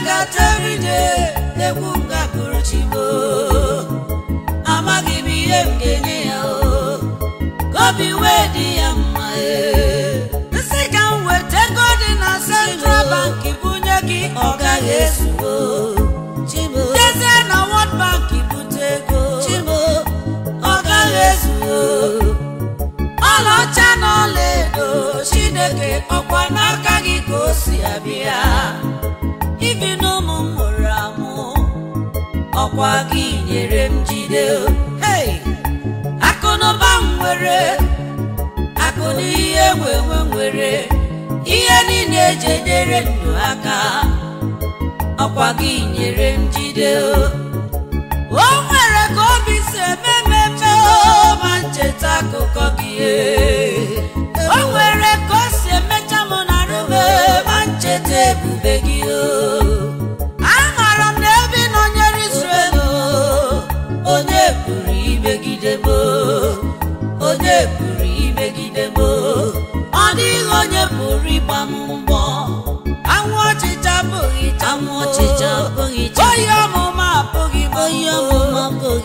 Katerine Egunga Kuruchimo Amagi biye mgenye yao Kobi wedi yamae Nisika uwete godi na Central Bank Ibunyeki Oga Yesu Chimo Dese na World Bank Ibuteko Chimo Oga Yesu Olo chano ledo Shineke Okwanaka Gikosi abia Ibi no mumuramu Okwa ginyere mjide Hey Akono bangwere Akoni iye wewe Iye nine jedere ndu aka Okwa ginyere mjide Omwere kobi se mememe Mancheta kukogie Omwere kose mecha monarume Manchete bubegio Amaram nebi no nyeri Israel Onye puri begidemo Onye puri begidemo Odi onye puri bamumbo Anwo chicha bogi Oyo mama bogi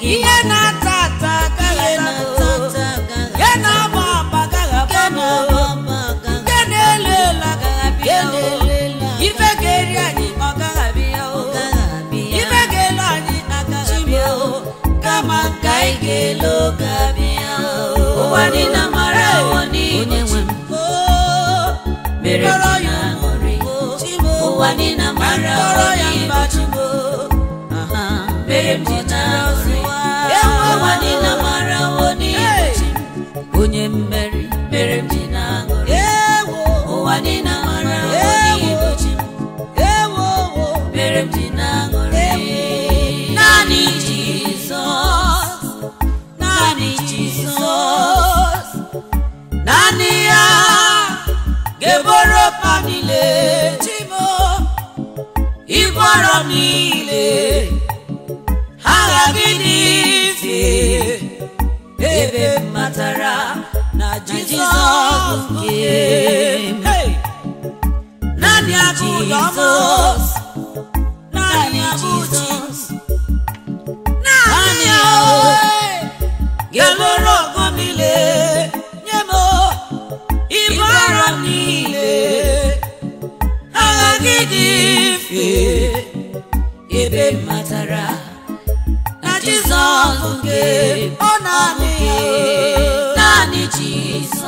Iye na tata galata Iye na baba galapamo Iye nelela galapio Ife geri anyi ogalapio Ife gelo anyi agalapio Kama kai gelo gabio Wani na mara wani Mere mjina ngori Wani na mara wani Mere mjina ngori Wani na mara wani Unye mmeri Mere mjina ngori Wani na mara wani Mere mjina ngori Nani Jesus Nani Jesus Nani ya Geboro panile Chimo Iboro nile Hagabinifi Ebe matara Na Jesus came Nani Jesus Nani Jesus Nani Geboro panile Nyemo Iboro nile Hagabinifi Ebe matara Na Jesus came Oh Nani Jesus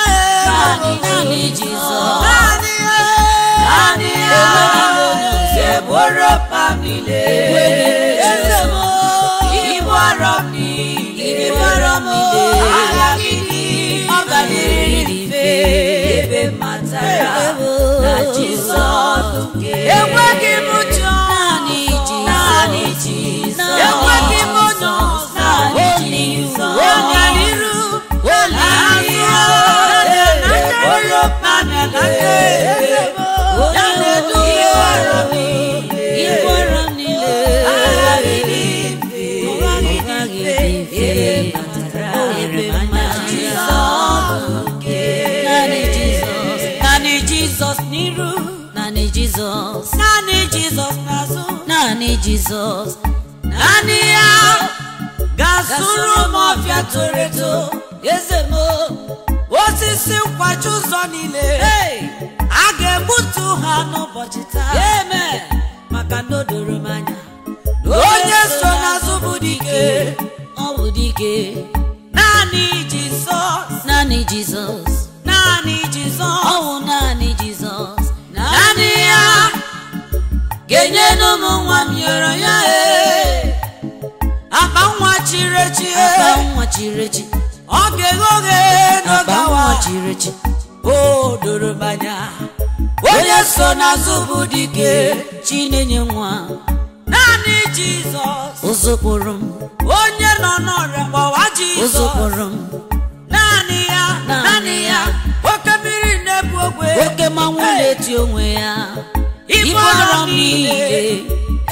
Nani Jesus Nani Seboro famile Iboro famile Oganirife Ebe matara Na Jesus Eweki mucho Nani Jesus Eweki mucho Nani Jesus Oganiru Seboro famile Nani Jesus niru Nani Jesus nazu Nani Jesus Nani ya Gasuru mafia toreto Yezemo Osisi kwachuzo nile Age butu hano bochita Amen Maka no durumanya Onye so nazu budike Obudike Nani Jesus Nani Jesus Nani Jesus Oh Nani Jesus Nani ya Genye no mwa myoro ya Apa nwa chirechi Oge no gawa chirechi O durumanya Onye so nazu budike Chinenye nwa Nani Jesus Uzupurum Onye no rewa Jesus Uzupurum Nani ya Okemiri nebu ogwe Oke manwule ti onwe ya Iboro niile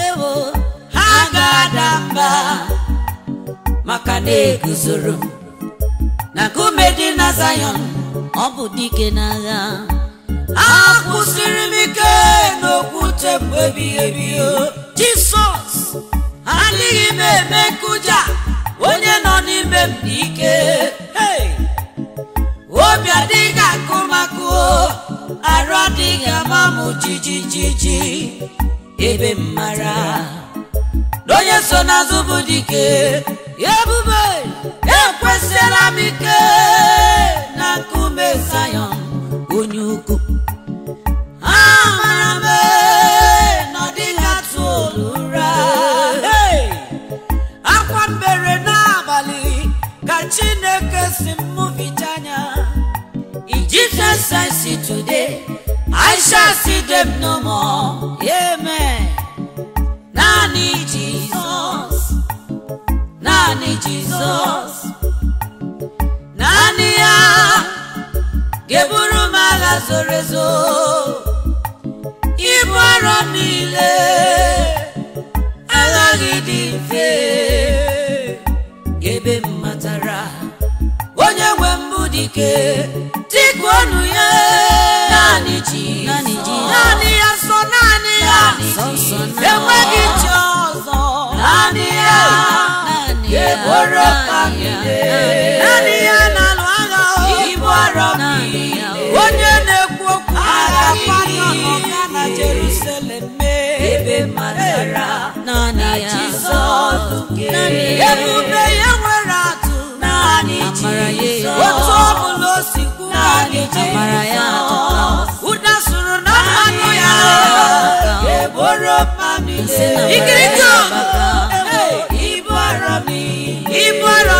Ewo Hagadamba Makane guzuru Na kumedi na Zion Obu dike na agha akwụsịrị m ike n'okwute bụ ebighị Jisọs adịghị m eme nkụja onye nọ n'ime m n'ike obi adịghị akụmakụ arụ adịghị ama m jijiji ebe m mara n'onye so n'azụ bụ dike ebube ekwesịla m ike na nkume Zayọn onye ukwu amara m na ọ dịghị atụ olu ụra akwa mbere n'abalị ka Chineke si m mụvicha anya in Jesus I see today I shall see them no more amen naanị Jizọs naanị Jizọs naanị ya ga-eburu m agha zoro ezo ibu arọ niile aghaghị dị mfe ebe m matara onye nwe mbụ dike tikuonu ya naanị ya sọ naanị ya enweghị chi ọzọ naanị ya ga-eburu mmagide naanị ya na-alụ agha ibu arọ niile onye na-ekwu okwu agha kwanọ na Jerusalem ebe matara naanị ya Jizọs ebube ya nwere atụ naanị Jizọs otu ọbụla o si kwu naanị Jizọs ụda sụrụ na mmanụ ya eburu mmamile ikiriko ibu arọ